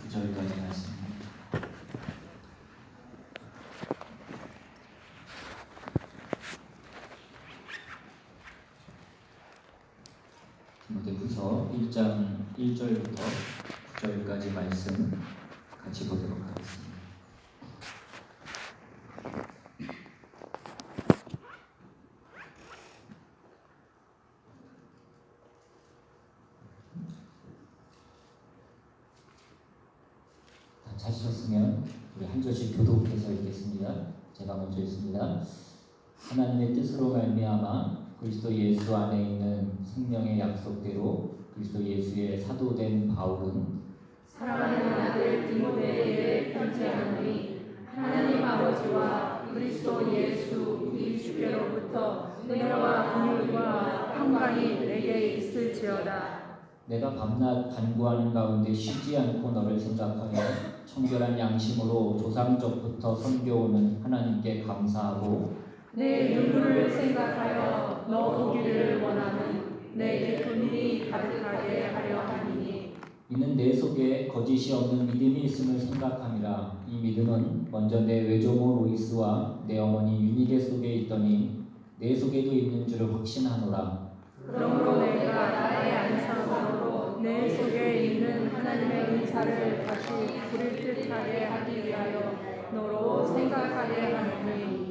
9절까지 말씀입니다. 디모데후서 1장 1절부터 9절까지 말씀 같이 보도록 하겠습니다. 찾으셨으면 우리 한 절씩 교독해서 읽겠습니다. 제가 먼저 읽습니다. 하나님의 뜻으로 말미암아 그리스도 예수 안에 있는 생명의 약속대로 그리스도 예수의 사도된 바울은 사랑하는 아들 디모데에게 편지하노니 하나님 아버지와 그리스도 예수 우리 주께로부터 은혜와 긍휼과 평강이 내게 있을지어다. 내가 밤낮 간구하는 가운데 쉬지 않고 너를 생각하며 청결한 양심으로 조상적부터 섬겨오는 하나님께 감사하고 내 눈물을 생각하여 너 보기를 원하는 내 기쁨이 가득하게 하려 하니니 이는 내 속에 거짓이 없는 믿음이 있음을 생각함이라. 이 믿음은 먼저 내 외조모 로이스와 내 어머니 유니게 속에 있더니 내 속에도 있는 줄을 확신하노라. 그러므로 내가 나의 안상으로 내 속에 있는 하나님의 은사를 다시 부를 듯하게 하기 위하여 너로 생각하게 하노니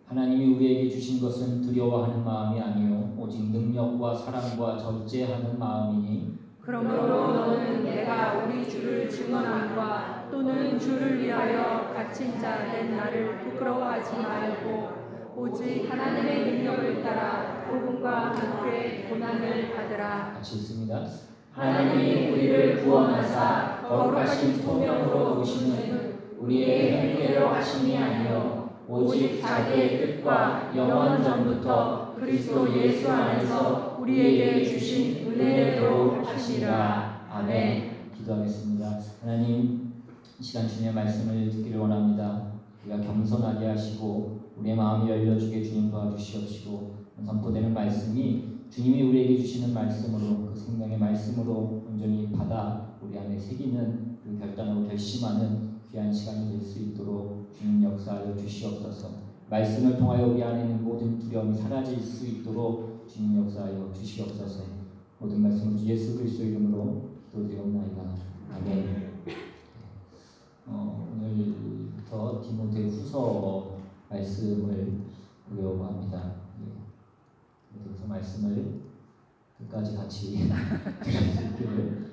하나님이 우리에게 주신 것은 두려워하는 마음이 아니요 오직 능력과 사랑과 절제하는 마음이니 그러므로 너는 내가 우리 주를 증언함과 또는 주를 위하여 갇힌 자 된 나를 부끄러워하지 말고 오직 하나님의 능력을 따라 복음과 함께 고난을 받으라. 같이 읽습니다. 하나님이 우리를 구원하사 거룩하신 소명으로 오시는 우리의 형제로 하심이 아니요 오직 자기의 뜻과 영원 전부터 그리스도 예수 안에서 우리에게 주신 은혜대로 하시니라. 아멘. 기도하겠습니다. 하나님, 이 시간 주님의 말씀을 듣기를 원합니다. 우리가 겸손하게 하시고 우리의 마음이 열려주게 주님 도와주시옵시고 선포되는 말씀이 주님이 우리에게 주시는 말씀으로 그 생명의 말씀으로 온전히 받아 우리 안에 새기는 그 결단하고 결심하는 귀한 시간이 될 수 있도록 주님 역사하여 주시옵소서. 말씀을 통하여 우리 안에 있는 모든 두려움이 사라질 수 있도록 주님 역사하여 주시옵소서. 모든 말씀을 주 예수 그리스도 이름으로 기도드리옵나이다. 아멘. 오늘부터 디모데후서 말씀을 보려고 합니다. 디모데후서 말씀을 끝까지 같이 들을 수 있기를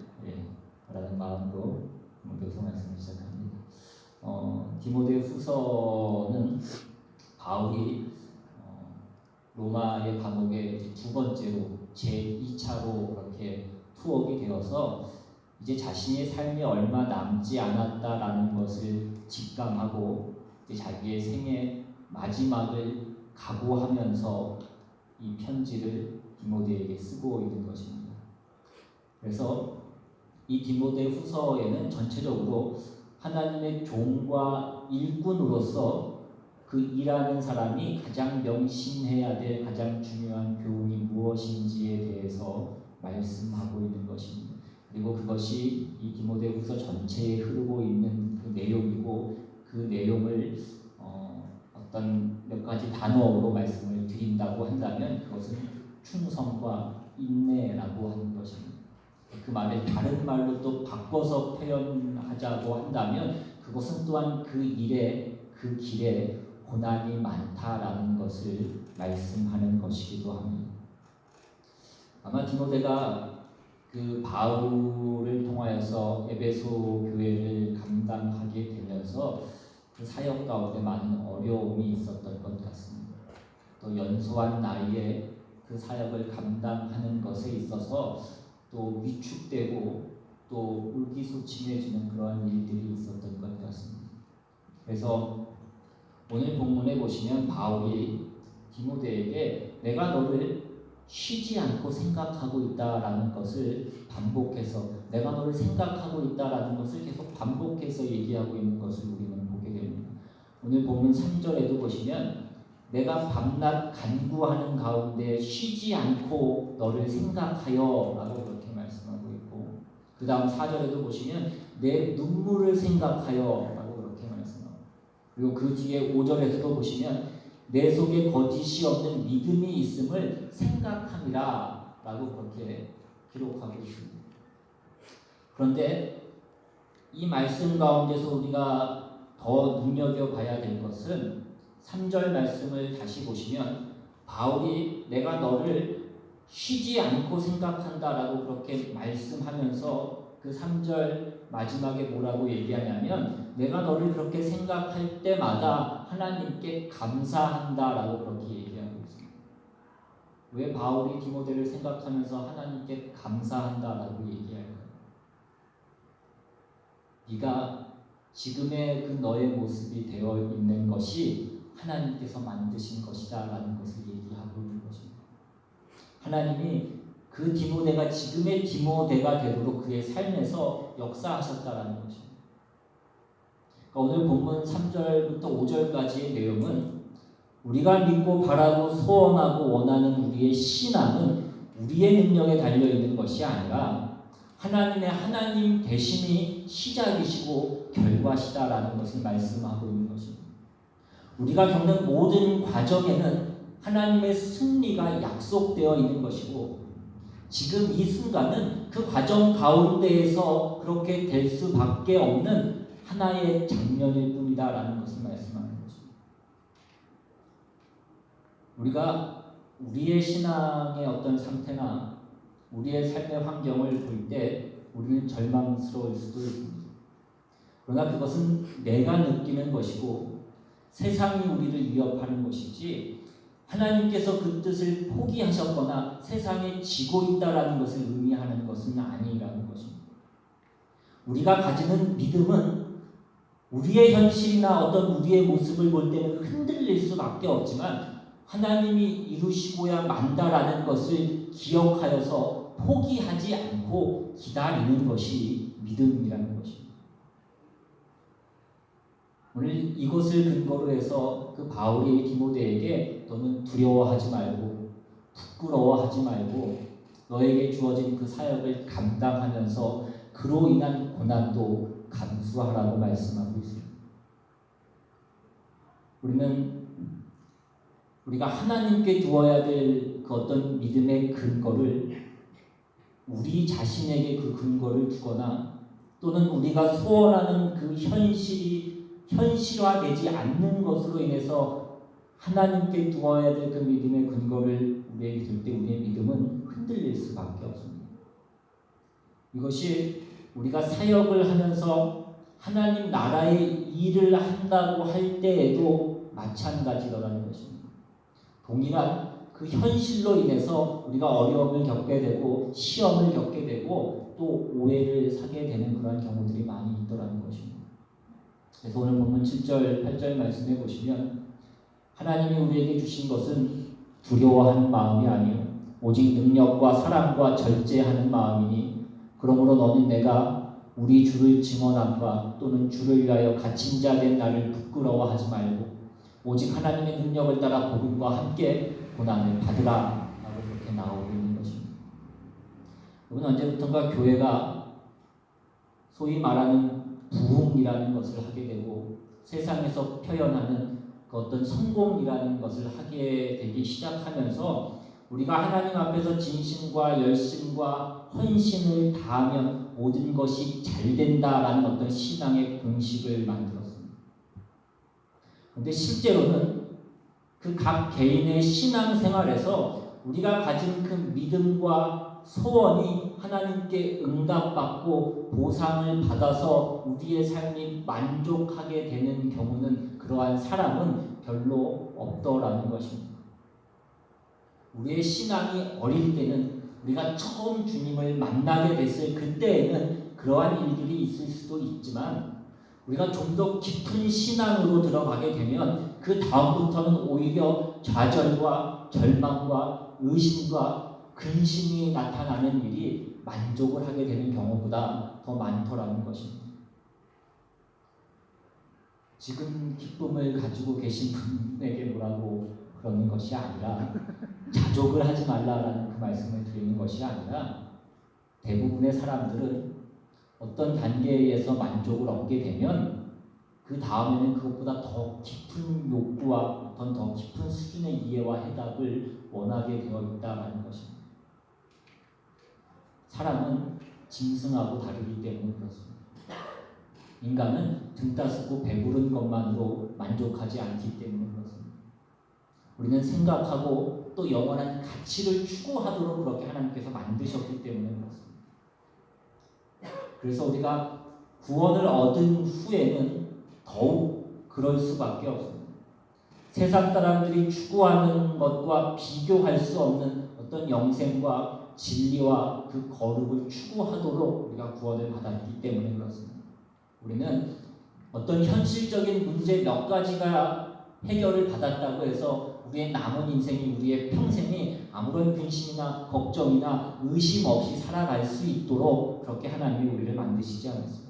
바라는 마음으로 디모데후서 말씀을 시작합니다. 디모데후서는 바울이 로마의 감옥에 두 번째로 제2차로 이렇게 투옥이 되어서 이제 자신의 삶이 얼마 남지 않았다라는 것을 직감하고 이제 자기의 생의 마지막을 각오하면서 이 편지를 디모데에게 쓰고 있는 것입니다. 그래서 이 디모데후서에는 전체적으로 하나님의 종과 일꾼으로서 그 일하는 사람이 가장 명심해야 될 가장 중요한 교훈이 무엇인지에 대해서 말씀하고 있는 것입니다. 그리고 그것이 이 디모데후서 전체에 흐르고 있는 그 내용이고 그 내용을 어떤 몇 가지 단어로 말씀을 드린다고 한다면 그것은 충성과 인내라고 하는 것입니다. 그 말을 다른 말로 또 바꿔서 표현하자고 한다면 그것은 또한 그 일에 그 길에 고난이 많다라는 것을 말씀하는 것이기도 합니다. 아마 디모데가 그 바울을 통하여서 에베소 교회를 감당하게 되면서 그 사역 가운데 많은 어려움이 있었던 것 같습니다. 또 연소한 나이에 그 사역을 감당하는 것에 있어서 또 위축되고 또 의기소침해지는 그러한 일들이 있었던 것 같습니다. 그래서 오늘 본문에 보시면 바울이 디모데에게 내가 너를 쉬지 않고 생각하고 있다라는 것을 반복해서 내가 너를 생각하고 있다라는 것을 계속 반복해서 얘기하고 있는 것을 우리는 보게 됩니다. 오늘 본문 3절에도 보시면 내가 밤낮 간구하는 가운데 쉬지 않고 너를 생각하여 라고 그렇게 말씀하고 있고 그 다음 4절에도 보시면 내 눈물을 생각하여 라고 그렇게 말씀합니다. 그리고 그 뒤에 5절에서도 보시면 내 속에 거짓이 없는 믿음이 있음을 생각함이라 라고 그렇게 기록하고 있습니다. 그런데 이 말씀 가운데서 우리가 더 눈여겨봐야 될 것은 3절 말씀을 다시 보시면 바울이 내가 너를 쉬지 않고 생각한다라고 그렇게 말씀하면서 그 3절 마지막에 뭐라고 얘기하냐면 내가 너를 그렇게 생각할 때마다 하나님께 감사한다라고 그렇게 얘기하고 있습니다. 왜 바울이 디모데를 생각하면서 하나님께 감사한다라고 얘기할까요? 네가 지금의 그 너의 모습이 되어 있는 것이 하나님께서 만드신 것이다 라는 것을 얘기하고 있는 것입니다. 하나님이 그 디모데가 지금의 디모데가 되도록 그의 삶에서 역사하셨다라는 것입니다. 그러니까 오늘 본문 3절부터 5절까지의 내용은 우리가 믿고 바라고 소원하고 원하는 우리의 신앙은 우리의 능력에 달려있는 것이 아니라 하나님의 하나님 되심이 시작이시고 결과시다라는 것을 말씀하고 있는 것입니다. 우리가 겪는 모든 과정에는 하나님의 승리가 약속되어 있는 것이고 지금 이 순간은 그 과정 가운데에서 그렇게 될 수밖에 없는 하나의 장면일 뿐이다라는 것을 말씀하는 것입니다. 우리가 우리의 신앙의 어떤 상태나 우리의 삶의 환경을 볼 때 우리는 절망스러울 수도 있습니다. 그러나 그것은 내가 느끼는 것이고 세상이 우리를 위협하는 것이지 하나님께서 그 뜻을 포기하셨거나 세상에 지고 있다라는 것을 의미하는 것은 아니라는 것입니다. 우리가 가지는 믿음은 우리의 현실이나 어떤 우리의 모습을 볼 때는 흔들릴 수밖에 없지만 하나님이 이루시고야 만다라는 것을 기억하여서 포기하지 않고 기다리는 것이 믿음이라는 것입니다. 오늘 이것을 근거로 해서 그 바울이 디모데에게 너는 두려워하지 말고 부끄러워하지 말고 너에게 주어진 그 사역을 감당하면서 그로 인한 고난도 감수하라고 말씀하고 있습니다. 우리가 하나님께 두어야 될 그 어떤 믿음의 근거를 우리 자신에게 그 근거를 두거나 또는 우리가 소원하는 그 현실이 현실화되지 않는 것으로 인해서 하나님께 두어야 될 그 믿음의 근거를 우리에게 둘 때 우리의 믿음은 흔들릴 수밖에 없습니다. 이것이 우리가 사역을 하면서 하나님 나라의 일을 한다고 할 때에도 마찬가지더라는 것입니다. 동일한 그 현실로 인해서 우리가 어려움을 겪게 되고 시험을 겪게 되고 또 오해를 사게 되는 그러한 경우들이 많이 있더라는 것입니다. 그래서 오늘 본문 7절, 8절 말씀해 보시면 하나님이 우리에게 주신 것은 두려워하는 마음이 아니요 오직 능력과 사랑과 절제하는 마음이니 그러므로 너는 내가 우리 주를 증언함과 또는 주를 위하여 갇힌 자 된 나를 부끄러워하지 말고 오직 하나님의 능력을 따라 복음과 함께 고난을 받으라 라고 그렇게 나오고 있는 것입니다. 여러분 언제부턴가 교회가 소위 말하는 부흥이라는 것을 하게 되고 세상에서 표현하는 그 어떤 성공이라는 것을 하게 되기 시작하면서 우리가 하나님 앞에서 진심과 열심과 헌신을 다하면 모든 것이 잘 된다라는 어떤 신앙의 공식을 만들었습니다. 그런데 실제로는 그 각 개인의 신앙생활에서 우리가 가진 그 믿음과 소원이 하나님께 응답받고 보상을 받아서 우리의 삶이 만족하게 되는 경우는 그러한 사람은 별로 없더라는 것입니다. 우리의 신앙이 어릴 때는 우리가 처음 주님을 만나게 됐을 그때에는 그러한 일들이 있을 수도 있지만 우리가 좀 더 깊은 신앙으로 들어가게 되면 그 다음부터는 오히려 좌절과 절망과 의심과 근심이 나타나는 일이 만족을 하게 되는 경우보다 더 많더라는 것입니다. 지금 기쁨을 가지고 계신 분에게 뭐라고 그러는 것이 아니라 자족을 하지 말라라는 그 말씀을 드리는 것이 아니라 대부분의 사람들은 어떤 단계에서 만족을 얻게 되면 그 다음에는 그것보다 더 깊은 욕구와 어떤 더 깊은 수준의 이해와 해답을 원하게 되어 있다는 것입니다. 사람은 짐승하고 다르기 때문에 그렇습니다. 인간은 등 따스고 배부른 것만으로 만족하지 않기 때문에 그렇습니다. 우리는 생각하고 또 영원한 가치를 추구하도록 그렇게 하나님께서 만드셨기 때문에 그렇습니다. 그래서 우리가 구원을 얻은 후에는 더욱 그럴 수밖에 없습니다. 세상 사람들이 추구하는 것과 비교할 수 없는 어떤 영생과 진리와 그 거룩을 추구하도록 우리가 구원을 받았기 때문에 그렇습니다. 우리는 어떤 현실적인 문제 몇 가지가 해결을 받았다고 해서 우리의 남은 인생이, 우리의 평생이 아무런 근심이나 걱정이나 의심 없이 살아갈 수 있도록 그렇게 하나님이 우리를 만드시지 않았습니다.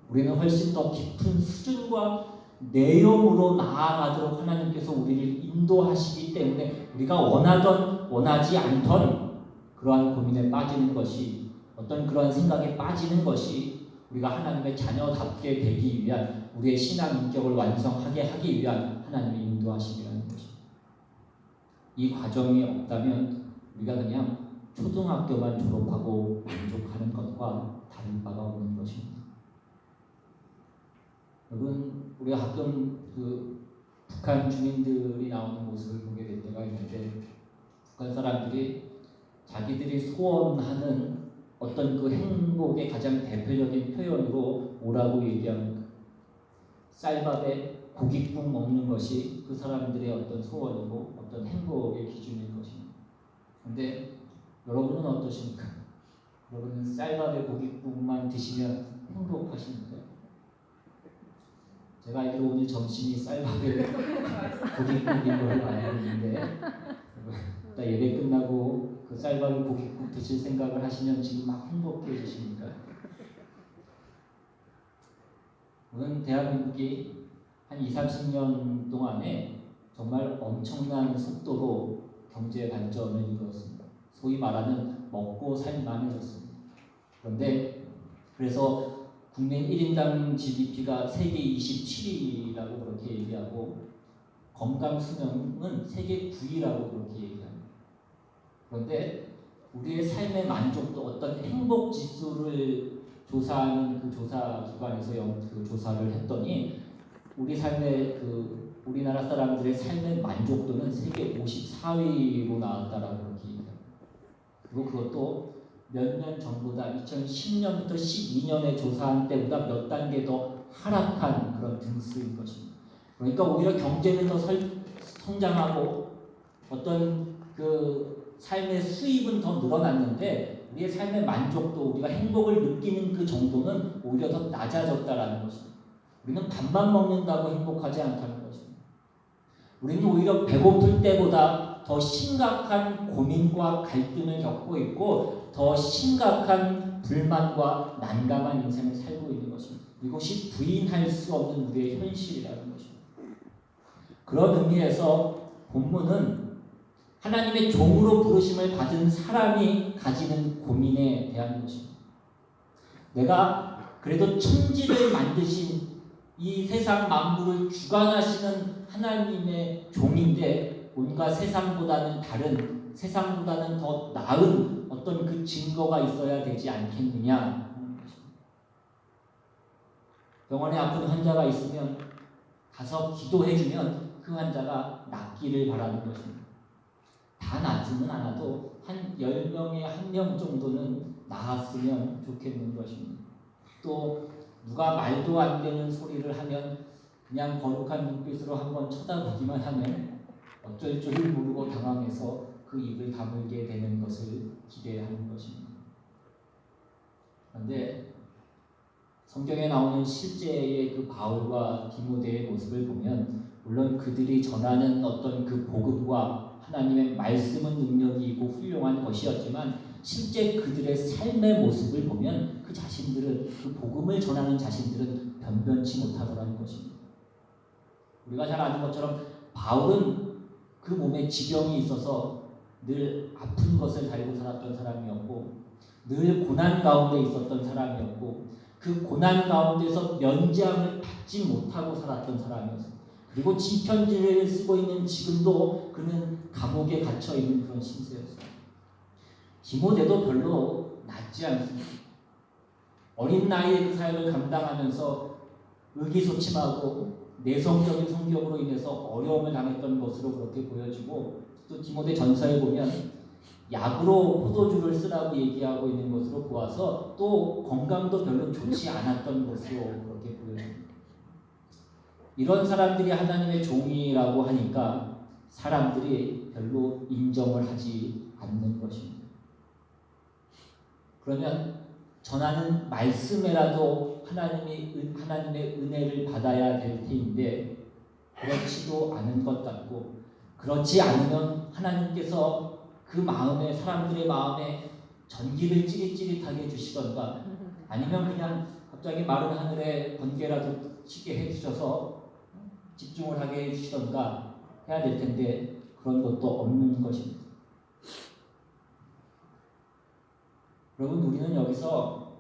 우리는 훨씬 더 깊은 수준과 내용으로 나아가도록 하나님께서 우리를 인도하시기 때문에 우리가 원하던 원하지 않던 그러한 고민에 빠지는 것이, 어떤 그러한 생각에 빠지는 것이 우리가 하나님의 자녀답게 되기 위한, 우리의 신앙 인격을 완성하게 하기 위한 하나님의 인도하심이라는 것입니다. 이 과정이 없다면 우리가 그냥 초등학교만 졸업하고 만족하는 것과 다른 바가 없는 것입니다. 여러분, 우리가 가끔 그 북한 주민들이 나오는 모습을 보게 될 때가 있는데, 북한 사람들이 자기들이 소원하는 어떤 그 행복의 가장 대표적인 표현으로 뭐라고 얘기합니까? 쌀밥에 고깃국 먹는 것이 그 사람들의 어떤 소원이고 어떤 행복의 기준인 것입니다. 그런데 여러분은 어떠십니까? 여러분은 쌀밥에 고깃국만 드시면 행복하십니까? 제가 알기로 오늘 점심이 쌀밥에 고깃국인 걸로 알고 있는데, 일단 예배 끝나고 그 쌀밥에 고깃국 드실 생각을 하시면 지금 막 행복해지십니까? 오늘 대한민국이 한 20-30년 동안에 정말 엄청난 속도로 경제 발전을 이루었습니다. 소위 말하는 먹고 살만해졌습니다. 그런데 그래서 국민 1인당 GDP가 세계 27위라고 그렇게 얘기하고 건강 수명은 세계 9위라고 그렇게 얘기합니다. 그런데 우리의 삶의 만족도, 어떤 행복 지수를 조사하는 그 조사 기관에서 그 조사를 했더니 우리 삶의 우리나라 사람들의 삶의 만족도는 세계 54위로 나왔다라고 그렇게 얘기합니다. 그리고 그것도 몇 년 전보다 2010년부터 12년에 조사한 때보다 몇 단계 더 하락한 그런 등수인 것입니다. 그러니까 오히려 경제는 더 성장하고 어떤 그 삶의 수입은 더 늘어났는데 우리의 삶의 만족도, 우리가 행복을 느끼는 그 정도는 오히려 더 낮아졌다라는 것입니다. 우리는 밥만 먹는다고 행복하지 않다는 것입니다. 우리는 오히려 배고플 때보다 더 심각한 고민과 갈등을 겪고 있고 더 심각한 불만과 난감한 인생을 살고 있는 것입니다. 이것이 부인할 수 없는 우리의 현실이라는 것입니다. 그런 의미에서 본문은 하나님의 종으로 부르심을 받은 사람이 가지는 고민에 대한 것입니다. 내가 그래도 천지를 만드신 이 세상 만물을 주관하시는 하나님의 종인데 뭔가 세상보다는 다른, 세상보다는 더 나은 어떤 그 증거가 있어야 되지 않겠느냐 하는 것입니다. 병원에 아픈 환자가 있으면 가서 기도해주면 그 환자가 낫기를 바라는 것입니다. 다 낫지는 않아도 한 10명에 1명 정도는 나았으면 좋겠는 것입니다. 또 누가 말도 안 되는 소리를 하면 그냥 거룩한 눈빛으로 한번 쳐다보기만 하면 어쩔 줄 모르고 당황해서 그 입을 다물게 되는 것을 기대하는 것입니다. 그런데 성경에 나오는 실제의 그 바울과 디모데의 모습을 보면 물론 그들이 전하는 어떤 그 복음과 하나님의 말씀은 능력이 있고 훌륭한 것이었지만 실제 그들의 삶의 모습을 보면 그 자신들은, 그 복음을 전하는 자신들은 변변치 못하더라는 것입니다. 우리가 잘 아는 것처럼 바울은 그 몸에 지병이 있어서 늘 아픈 것을 달고 살았던 사람이었고 늘 고난 가운데 있었던 사람이었고 그 고난 가운데서 면제함을 받지 못하고 살았던 사람이었습니다. 그리고 집편지를 쓰고 있는 지금도 그는 감옥에 갇혀 있는 그런 신세였습니다. 디모데도 별로 낫지 않습니다. 어린 나이에 그 사역을 감당하면서 의기소침하고 내성적인 성격으로 인해서 어려움을 당했던 것으로 그렇게 보여지고 또 디모데 전서에 보면 약으로 포도주를 쓰라고 얘기하고 있는 것으로 보아서 또 건강도 별로 좋지 않았던 것으로 그렇게 보여집니다. 이런 사람들이 하나님의 종이라고 하니까 사람들이 별로 인정을 하지 않는 것입니다. 그러면 전하는 말씀에라도 하나님의 은혜를 받아야 될 테인데 그렇지도 않은 것 같고 그렇지 않으면 하나님께서 그 마음에 사람들의 마음에 전기를 찌릿찌릿하게 해주시던가 아니면 그냥 갑자기 마른 하늘에 번개라도 치게 해주셔서 집중을 하게 해주시던가 해야 될 텐데 그런 것도 없는 것입니다. 여러분 우리는 여기서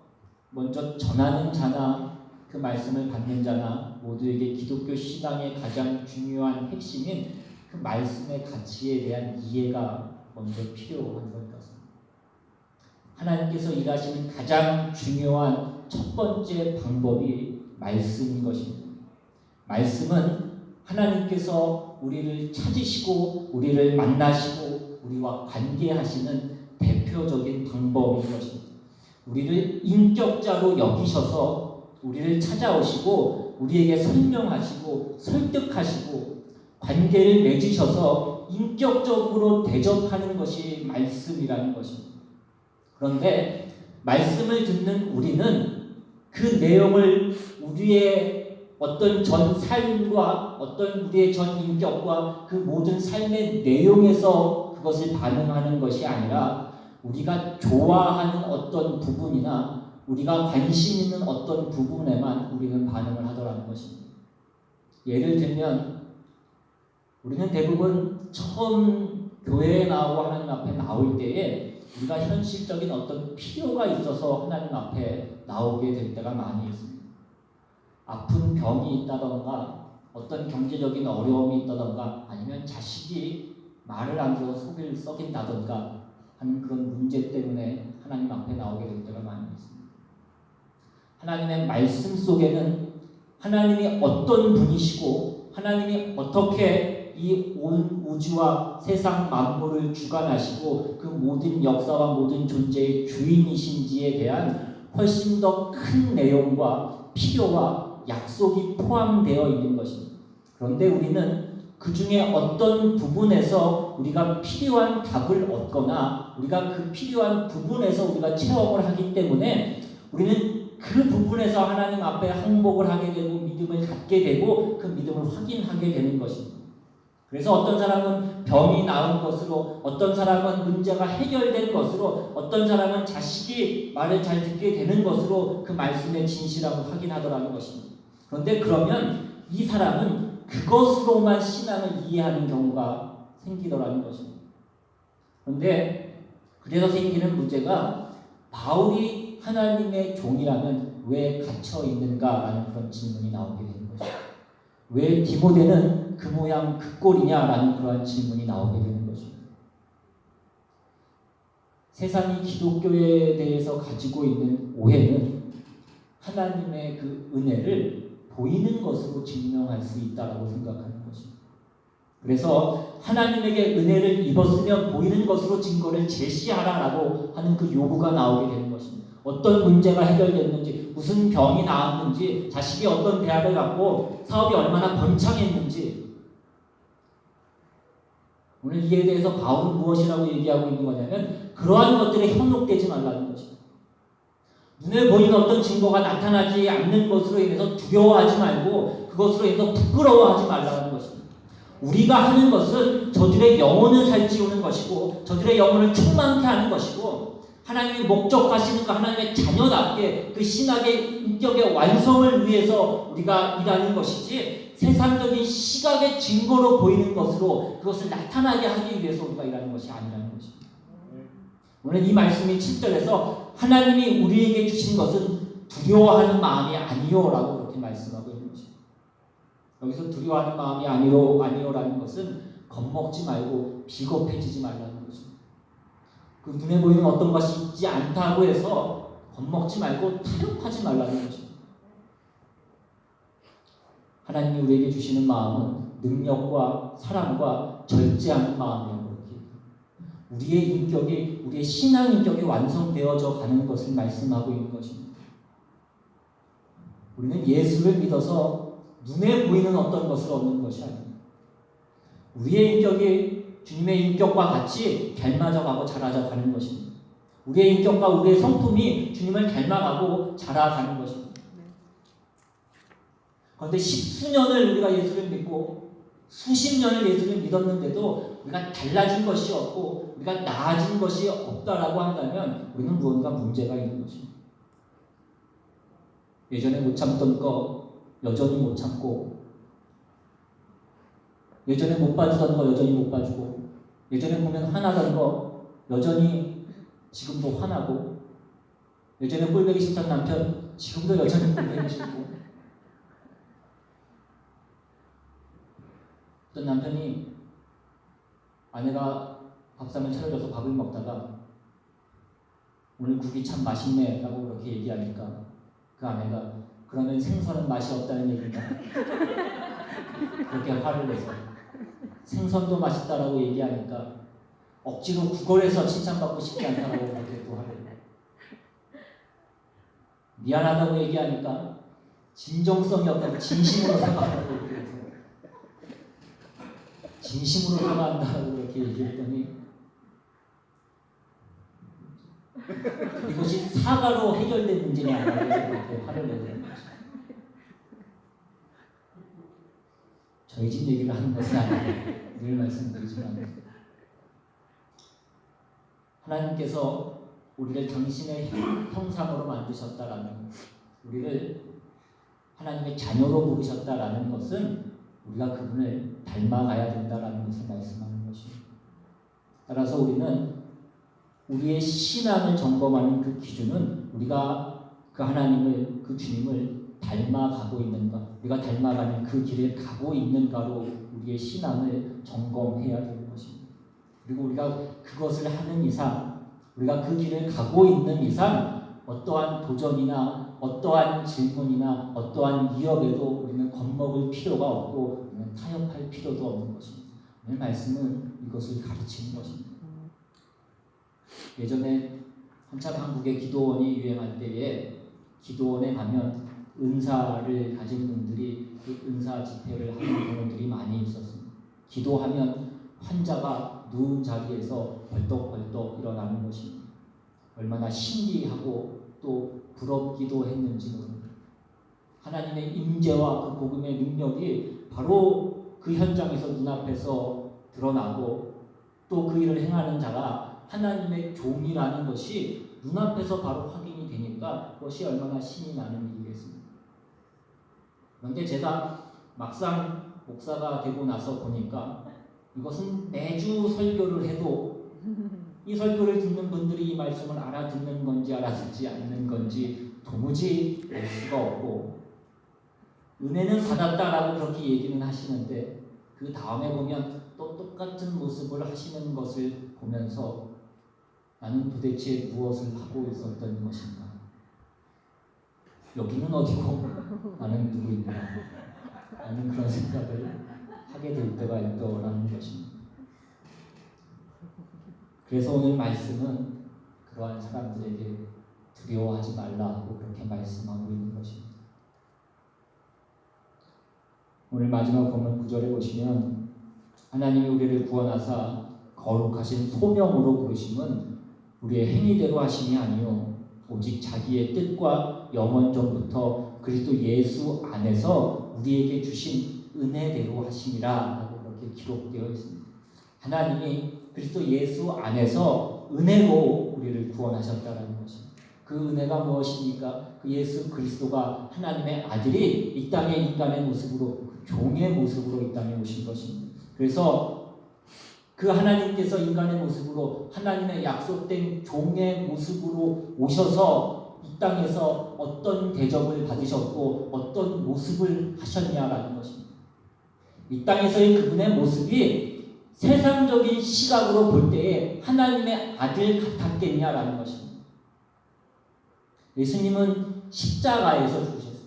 먼저 전하는 자나 그 말씀을 받는 자나 모두에게 기독교 신앙의 가장 중요한 핵심인 그 말씀의 가치에 대한 이해가 먼저 필요한 것 같습니다. 하나님께서 일하시는 가장 중요한 첫 번째 방법이 말씀인 것입니다. 말씀은 하나님께서 우리를 찾으시고 우리를 만나시고 우리와 관계하시는 대표적인 방법인 것입니다. 우리를 인격자로 여기셔서 우리를 찾아오시고 우리에게 설명하시고 설득하시고 관계를 맺으셔서 인격적으로 대접하는 것이 말씀이라는 것입니다. 그런데 말씀을 듣는 우리는 그 내용을 우리의 어떤 전 삶과 어떤 우리의 전 인격과 그 모든 삶의 내용에서 그것을 반응하는 것이 아니라 우리가 좋아하는 어떤 부분이나 우리가 관심 있는 어떤 부분에만 우리는 반응을 하더라는 것입니다. 예를 들면 우리는 대부분 처음 교회에 나오고 하나님 앞에 나올 때에 우리가 현실적인 어떤 필요가 있어서 하나님 앞에 나오게 될 때가 많이 있습니다. 아픈 병이 있다던가 어떤 경제적인 어려움이 있다던가 아니면 자식이 말을 안 들어서 속을 썩인다던가 하는 그런 문제 때문에 하나님 앞에 나오게 될 때가 많이 있습니다. 하나님의 말씀 속에는 하나님이 어떤 분이시고 하나님이 어떻게 이 온 우주와 세상 만물을 주관하시고 그 모든 역사와 모든 존재의 주인이신지에 대한 훨씬 더 큰 내용과 필요와 약속이 포함되어 있는 것입니다. 그런데 우리는 그 중에 어떤 부분에서 우리가 필요한 답을 얻거나 우리가 그 필요한 부분에서 우리가 체험을 하기 때문에 우리는 그 부분에서 하나님 앞에 항복을 하게 되고 믿음을 갖게 되고 그 믿음을 확인하게 되는 것입니다. 그래서 어떤 사람은 병이 나은 것으로 어떤 사람은 문제가 해결된 것으로 어떤 사람은 자식이 말을 잘 듣게 되는 것으로 그 말씀의 진실함을 확인하더라는 것입니다. 그런데 그러면 이 사람은 그것으로만 신앙을 이해하는 경우가 생기더라는 것입니다. 그런데 그래서 생기는 문제가 바울이 하나님의 종이라면 왜 갇혀 있는가라는 그런 질문이 나오게 되는 것입니다. 왜 디모데는 그 모양 그 꼴이냐라는 그러한 질문이 나오게 되는 것입니다. 세상이 기독교에 대해서 가지고 있는 오해는 하나님의 그 은혜를 보이는 것으로 증명할 수 있다고 생각하는 것입니다. 그래서 하나님에게 은혜를 입었으면 보이는 것으로 증거를 제시하라라고 하는 그 요구가 나오게 되는 것입니다. 어떤 문제가 해결됐는지, 무슨 병이 나았는지, 자식이 어떤 대학을 갔고 사업이 얼마나 번창했는지. 오늘 이에 대해서 바울은 무엇이라고 얘기하고 있는 거냐면 그러한 것들에 현혹되지 말라는 것입니다. 눈에 보이는 어떤 증거가 나타나지 않는 것으로 인해서 두려워하지 말고 그것으로 인해서 부끄러워하지 말라는 것입니다. 우리가 하는 것은 저들의 영혼을 살찌우는 것이고 저들의 영혼을 충만케 하는 것이고 하나님이 목적하시는 그 하나님의 자녀답게 그 신학의 인격의 완성을 위해서 우리가 일하는 것이지 세상적인 시각의 증거로 보이는 것으로 그것을 나타나게 하기 위해서 우리가 일하는 것이 아니라는 것입니다. 오늘 이 말씀이 7절에서 하나님이 우리에게 주신 것은 두려워하는 마음이 아니요라고 그렇게 말씀하고 있는 것입니다. 여기서 두려워하는 마음이 아니요라는 것은 겁먹지 말고 비겁해지지 말라는 것입니다. 그 눈에 보이는 어떤 것이 있지 않다고 해서 겁먹지 말고 타협하지 말라는 것입니다. 하나님이 우리에게 주시는 마음은 능력과 사랑과 절제하는 마음이라고 그렇게 우리의 인격이, 우리의 신앙 인격이 완성되어져 가는 것을 말씀하고 있는 것입니다. 우리는 예수를 믿어서 눈에 보이는 어떤 것을 얻는 것이 아닙니다. 우리의 인격이 주님의 인격과 같이 닮아져가고 자라져 가는 것입니다. 우리의 인격과 우리의 성품이 주님을 닮아가고 자라가는 것입니다. 그런데 십수년을 우리가 예수를 믿고 수십 년을 예수를 믿었는데도 우리가 달라진 것이 없고 우리가 나아진 것이 없다라고 한다면 우리는 무언가 문제가 있는 것입니다. 예전에 못 참던 거 여전히 못 참고, 예전에 못 봐주던 거 여전히 못 봐주고, 예전에 보면 화나던 거 여전히 지금도 화나고, 예전에 꼴보기 싫던 남편 지금도 여전히 꼴보기 싫고, 어떤 남편이 아내가 밥상을 차려줘서 밥을 먹다가 오늘 국이 참 맛있네 라고 그렇게 얘기하니까 그 아내가 그러면 생선은 맛이 없다는 얘기인가? 그렇게 화를 내서 생선도 맛있다라고 얘기하니까 억지로 구걸해서 칭찬받고 싶지 않다고 그렇게 또 화를 내요. 미안하다고 얘기하니까 진정성이 없다고 진심으로 사과하라고 그래서 진심으로 사과한다고 그렇게 얘기했더니 이것이 사과로 해결된 문제냐 라고 그렇게 화를 내는 거죠. 저희 집 얘기를 하는 것은 아니에요. 늘 말씀드리지만 하나님께서 우리를 당신의 형상으로 만드셨다라는, 우리를 하나님의 자녀로 부르셨다라는 것은 우리가 그분을 닮아가야 된다라는 것을 말씀하는 것입니다. 따라서 우리는 우리의 신앙을 점검하는 그 기준은 우리가 그 하나님을, 그 주님을 닮아가고 있는가, 우리가 닮아가는 그 길을 가고 있는가로 우리의 신앙을 점검해야 되는 것입니다. 그리고 우리가 그것을 하는 이상, 우리가 그 길을 가고 있는 이상 어떠한 도전이나 어떠한 질문이나 어떠한 위협에도 우리는 겁먹을 필요가 없고 우리는 타협할 필요도 없는 것입니다. 오늘 말씀은 이것을 가르치는 것입니다. 예전에 한참 한국의 기도원이 유행할 때에 기도원에 가면 은사를 가진 분들이 그 은사 집회를 하는 경우들이 많이 있었습니다. 기도하면 환자가 누운 자리에서 벌떡벌떡 일어나는 것입니다. 얼마나 신기하고 또 부럽기도 했는지 모릅니다. 하나님의 임재와 그 복음의 능력이 바로 그 현장에서 눈앞에서 드러나고 또 그 일을 행하는 자가 하나님의 종이라는 것이 눈앞에서 바로 확인이 되니까 그것이 얼마나 신이 나는 일이겠습니까? 그런데 제가 막상 목사가 되고 나서 보니까 이것은 매주 설교를 해도 이 설교를 듣는 분들이 이 말씀을 알아듣는 건지 알아듣지 않는 건지 도무지 알 수가 없고, 은혜는 받았다라고 그렇게 얘기는 하시는데 그 다음에 보면 또 똑같은 모습을 하시는 것을 보면서 나는 도대체 무엇을 하고 있었던 것인가? 여기는 어디고 나는 누구인가? 라는 그런 생각을 하게 될 때가 있더라는 것입니다. 그래서 오늘 말씀은 그러한 사람들에게 두려워하지 말라고 그렇게 말씀하고 있는 것입니다. 오늘 마지막 본문 9절에 보시면 하나님이 우리를 구원하사 거룩하신 소명으로 부르심은 우리의 행위대로 하심이 아니요 오직 자기의 뜻과 영원전부터 그리스도 예수 안에서 우리에게 주신 은혜대로 하심이라 라고 그렇게 기록되어 있습니다. 하나님이 그리스도 예수 안에서 은혜로 우리를 구원하셨다는 것입니다. 그 은혜가 무엇입니까? 그 예수 그리스도가 하나님의 아들이 이 땅에 인간의 모습으로, 종의 모습으로 이 땅에 오신 것입니다. 그래서 그 하나님께서 인간의 모습으로 하나님의 약속된 종의 모습으로 오셔서 이 땅에서 어떤 대접을 받으셨고 어떤 모습을 하셨냐라는 것입니다. 이 땅에서의 그분의 모습이 세상적인 시각으로 볼 때에 하나님의 아들 같았겠냐라는 것입니다. 예수님은 십자가에서 죽으셨습니다.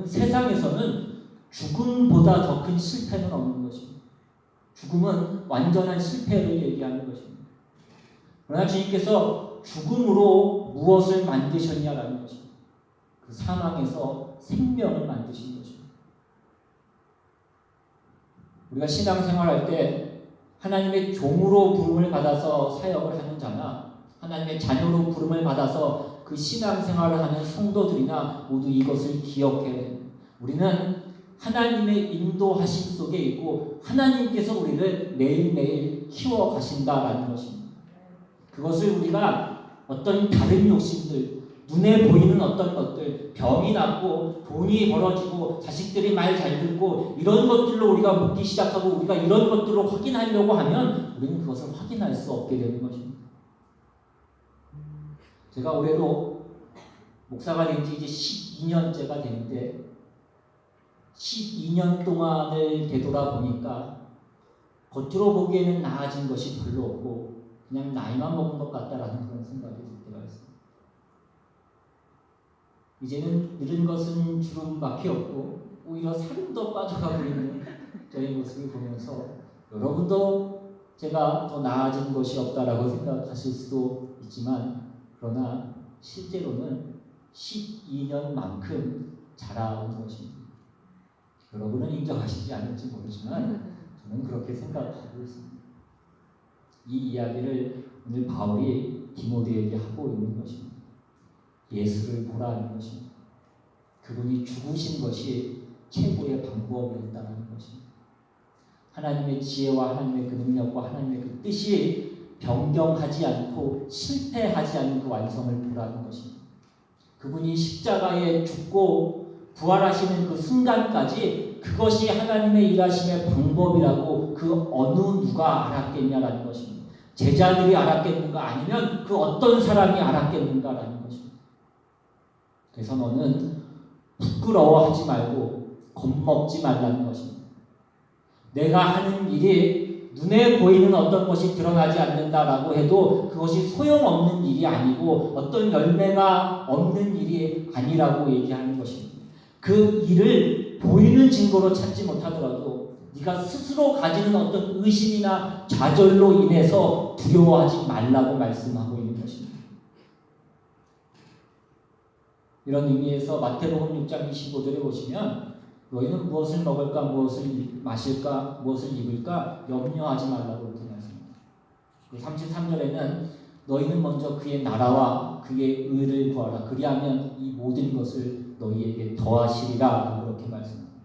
세상에서는 죽음보다 더 큰 실패는 없는 것입니다. 죽음은 완전한 실패를 얘기하는 것입니다. 그러나 주님께서 죽음으로 무엇을 만드셨냐라는 것입니다. 그 사망에서 생명을 만드신 것입니다. 우리가 신앙생활할 때 하나님의 종으로 부름을 받아서 사역을 하는 자나 하나님의 자녀로 부름을 받아서 그 신앙생활을 하는 성도들이나 모두 이것을 기억해야 됩니다. 우리는 하나님의 인도하심 속에 있고 하나님께서 우리를 매일매일 키워가신다라는 것입니다. 그것을 우리가 어떤 다른 욕심들, 눈에 보이는 어떤 것들, 병이 낫고 돈이 벌어지고 자식들이 말 잘 듣고 이런 것들로 우리가 묻기 시작하고 우리가 이런 것들로 확인하려고 하면 우리는 그것을 확인할 수 없게 되는 것입니다. 제가 올해로 목사가 된 지 이제 12년째가 되는데 12년 동안을 되돌아보니까 겉으로 보기에는 나아진 것이 별로 없고 그냥 나이만 먹은 것 같다라는 그런 생각이 들 때가 있습니다. 이제는 늘은 것은 주름밖에 없고 오히려 살은 더 빠져가고 있는 저의 모습을 보면서 여러분도 제가 더 나아진 것이 없다라고 생각하실 수도 있지만 그러나 실제로는 12년만큼 자라온 것입니다. 여러분은 인정하시지 않을지 모르지만 저는 그렇게 생각하고 있습니다. 이 이야기를 오늘 바울이 디모데에게 하고 있는 것입니다. 예수를 보라는 것입니다. 그분이 죽으신 것이 최고의 방법이었다는 것입니다. 하나님의 지혜와 하나님의 그 능력과 하나님의 그 뜻이 변경하지 않고 실패하지 않는 그 완성을 보라는 것입니다. 그분이 십자가에 죽고 부활하시는 그 순간까지 그것이 하나님의 일하심의 방법이라고 그 어느 누가 알았겠냐라는 것입니다. 제자들이 알았겠는가 아니면 그 어떤 사람이 알았겠는가라는 것입니다. 그래서 너는 부끄러워하지 말고 겁먹지 말라는 것입니다. 내가 하는 일이 눈에 보이는 어떤 것이 드러나지 않는다라고 해도 그것이 소용없는 일이 아니고 어떤 열매가 없는 일이 아니라고 얘기하는 것입니다. 그 일을 보이는 증거로 찾지 못하더라도 네가 스스로 가지는 어떤 의심이나 좌절로 인해서 두려워하지 말라고 말씀하고 있는 것입니다. 이런 의미에서 마태복음 6장 25절에 보시면 너희는 무엇을 먹을까 무엇을 마실까 무엇을 입을까 염려하지 말라고 이렇게 말씀합니다. 33절에는 너희는 먼저 그의 나라와 그의 의를 구하라 그리하면 이 모든 것을 너희에게 더하시리라 그렇게 말씀합니다.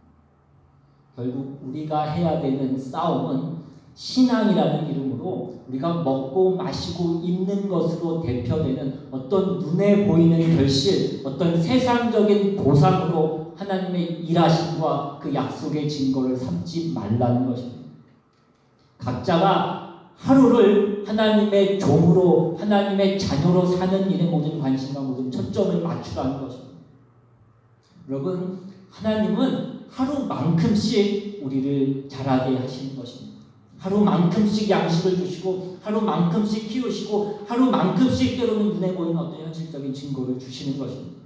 결국 우리가 해야 되는 싸움은 신앙이라는 이름으로 우리가 먹고 마시고 입는 것으로 대표되는 어떤 눈에 보이는 결실, 어떤 세상적인 보상으로 하나님의 일하심과 그 약속의 증거를 삼지 말라는 것입니다. 각자가 하루를 하나님의 종으로 하나님의 자녀로 사는 일에 모든 관심과 모든 초점을 맞추라는 것입니다. 여러분, 하나님은 하루만큼씩 우리를 자라게 하시는 것입니다. 하루만큼씩 양식을 주시고 하루만큼씩 키우시고 하루만큼씩 때로는 눈에 보이는 어떤 현실적인 증거를 주시는 것입니다.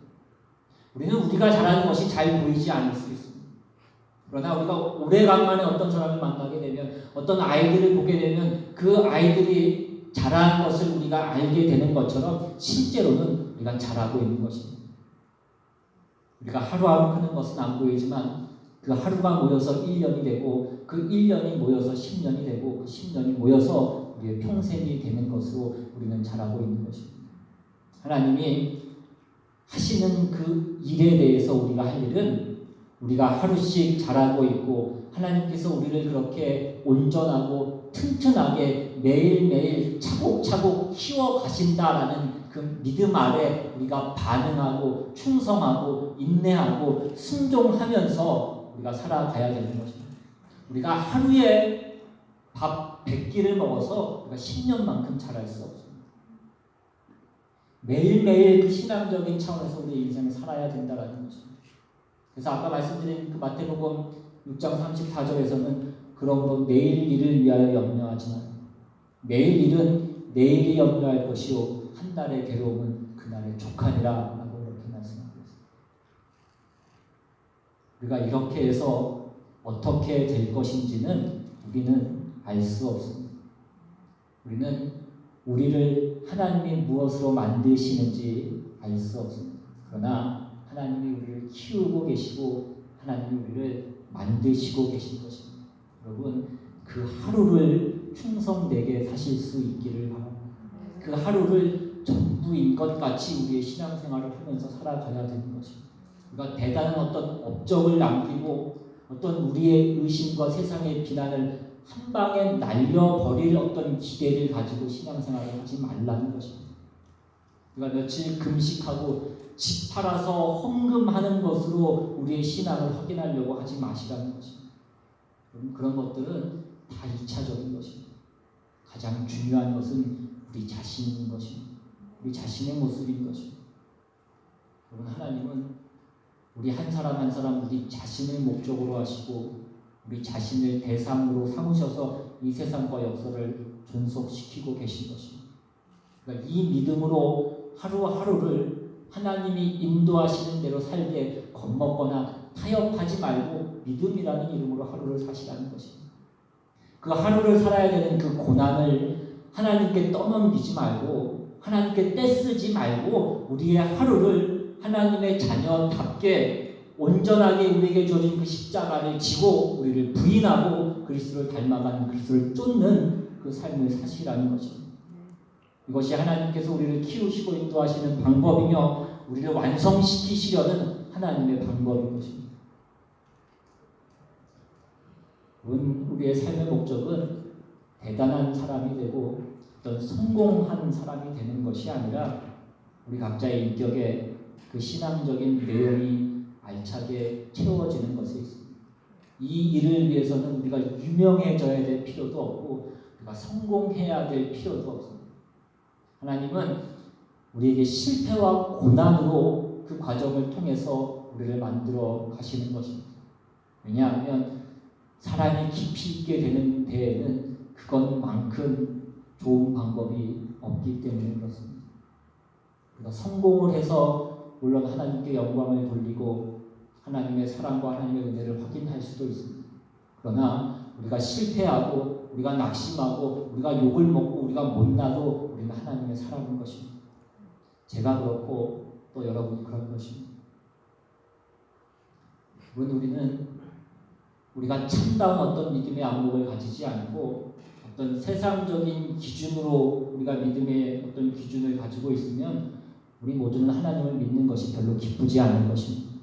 우리는 우리가 잘하는 것이 잘 보이지 않을 수 있습니다. 그러나 우리가 오래간만에 어떤 사람을 만나게 되면 어떤 아이들을 보게 되면 그 아이들이 잘하는 것을 우리가 알게 되는 것처럼 실제로는 우리가 잘하고 있는 것입니다. 우리가 하루하루 크는 것은 안 보이지만 그 하루가 모여서 1년이 되고 그 1년이 모여서 10년이 되고 그 10년이 모여서 우리의 평생이 되는 것으로 우리는 자라고 있는 것입니다. 하나님이 하시는 그 일에 대해서 우리가 할 일은 우리가 하루씩 자라고 있고 하나님께서 우리를 그렇게 온전하고 튼튼하게 매일매일 차곡차곡 키워가신다라는 그 믿음 아래 우리가 반응하고 충성하고 인내하고 순종하면서 우리가 살아가야 되는 것입니다. 우리가 하루에 밥 100끼를 먹어서 우리가 10년만큼 자랄 수 없습니다. 매일매일 그 신앙적인 차원에서 우리의 인생을 살아야 된다는 것입니다. 그래서 아까 말씀드린 그 마태복음 6장 34절에서는 그러므로 내일 일을 위하여 염려하지 마라. 내일 일은 내일이 염려할 것이요 한 날의 괴로움은 그날의 족하니라 라고 이렇게 말씀하고 있습니다. 우리가 이렇게 해서 어떻게 될 것인지는 우리는 알 수 없습니다. 우리는 우리를 하나님이 무엇으로 만드시는지 알 수 없습니다. 그러나 하나님이 우리를 키우고 계시고 하나님이 우리를 만드시고 계신 것입니다. 여러분, 그 하루를 충성되게 사실 수 있기를 바랍니다. 그 하루를 전부인 것 같이 우리의 신앙생활을 하면서 살아가야 되는 것입니다. 우리가 대단한 어떤 업적을 남기고 어떤 우리의 의심과 세상의 비난을 한 방에 날려버릴 어떤 기대를 가지고 신앙생활을 하지 말라는 것입니다. 우리가 며칠 금식하고 집 팔아서 헌금하는 것으로 우리의 신앙을 확인하려고 하지 마시라는 것입니다. 그런 것들은 다 2차적인 것입니다. 가장 중요한 것은 우리 자신인 것입니다. 우리 자신의 모습인 것입니다. 여러분, 하나님은 우리 한 사람 한 사람 우리 자신을 목적으로 하시고 우리 자신을 대상으로 삼으셔서 이 세상과 역사를 존속시키고 계신 것입니다. 그러니까 이 믿음으로 하루하루를 하나님이 인도하시는 대로 살게 겁먹거나 타협하지 말고 믿음이라는 이름으로 하루를 사시라는 것입니다. 그 하루를 살아야 되는 그 고난을 하나님께 떠넘기지 말고 하나님께 떼쓰지 말고 우리의 하루를 하나님의 자녀답게 온전하게 우리에게 주어진 그 십자가를 지고 우리를 부인하고 그리스도를 닮아가는 그리스도를 쫓는 그 삶을 사시라는 것입니다. 이것이 하나님께서 우리를 키우시고 인도하시는 방법이며 우리를 완성시키시려는 하나님의 방법인 것입니다. 우리의 삶의 목적은 대단한 사람이 되고 어떤 성공한 사람이 되는 것이 아니라 우리 각자의 인격에 그 신앙적인 내용이 알차게 채워지는 것이 있습니다. 이 일을 위해서는 우리가 유명해져야 될 필요도 없고 우리가 성공해야 될 필요도 없습니다. 하나님은 우리에게 실패와 고난으로 그 과정을 통해서 우리를 만들어 가시는 것입니다. 왜냐하면 사람이 깊이 있게 되는 데에는 그것만큼 좋은 방법이 없기 때문에 그렇습니다. 우리가 성공을 해서 물론 하나님께 영광을 돌리고 하나님의 사랑과 하나님의 은혜를 확인할 수도 있습니다. 그러나 우리가 실패하고 우리가 낙심하고 우리가 욕을 먹고 우리가 못나도 우리는 하나님의 사랑인 것입니다. 제가 그렇고 또 여러분이 그런 것입니다. 우리는 우리가 참다운 어떤 믿음의 안목을 가지지 않고 어떤 세상적인 기준으로 우리가 믿음의 어떤 기준을 가지고 있으면 우리 모두는 하나님을 믿는 것이 별로 기쁘지 않은 것입니다.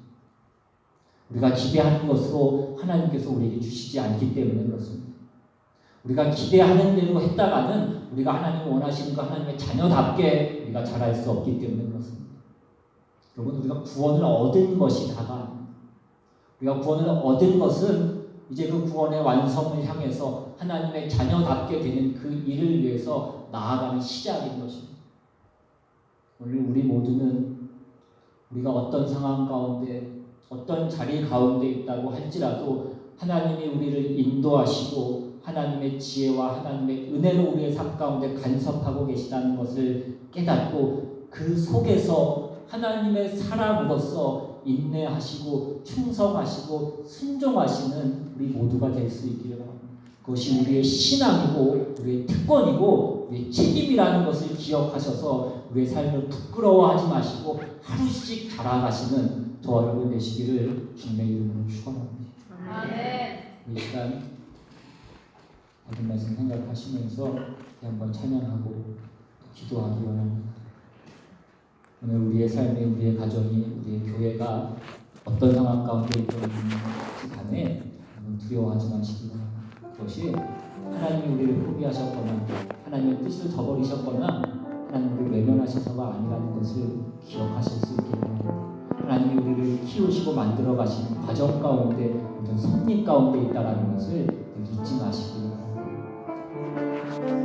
우리가 기대하는 것으로 하나님께서 우리에게 주시지 않기 때문에 그렇습니다. 우리가 기대하는 대로 했다가는 우리가 하나님 원하시는 그 하나님의 자녀답게 우리가 자랄 수 없기 때문에 그렇습니다. 여러분, 우리가 구원을 얻은 것이 다가 아닙니다. 우리가 구원을 얻은 것은 이제 그 구원의 완성을 향해서 하나님의 자녀답게 되는 그 일을 위해서 나아가는 시작인 것입니다. 오늘 우리 모두는 우리가 어떤 상황 가운데 어떤 자리 가운데 있다고 할지라도 하나님이 우리를 인도하시고 하나님의 지혜와 하나님의 은혜로 우리의 삶 가운데 간섭하고 계시다는 것을 깨닫고 그 속에서 하나님의 사람으로서 인내하시고 충성하시고 순종하시는 우리 모두가 될 수 있기를 바랍니다. 그것이 우리의 신앙이고 우리의 특권이고 우리의 책임이라는 것을 기억하셔서 우리의 삶을 부끄러워하지 마시고 하루씩 자라가시는 저와 여러분 되시기를 주님의 이름으로 축원합니다. 아멘. 이 시간 받은 말씀 생각하시면서 한번 찬양하고 기도하기 원합니다. 오늘 우리의 삶이, 우리의 가정이, 우리의 교회가 어떤 상황 가운데 있든지 간에 두려워하지 마시기 바랍니다. 그것이 하나님이 우리를 포기하셨거나 하나님의 뜻을 저버리셨거나 하나님을 외면하셔서가 아니라는 것을 기억하실 수 있기를 바랍니다. 하나님이 우리를 키우시고 만들어 가시는 과정 가운데 어떤 섭리 가운데 있다는 것을 잊지 마시기 바랍니다. 아멘.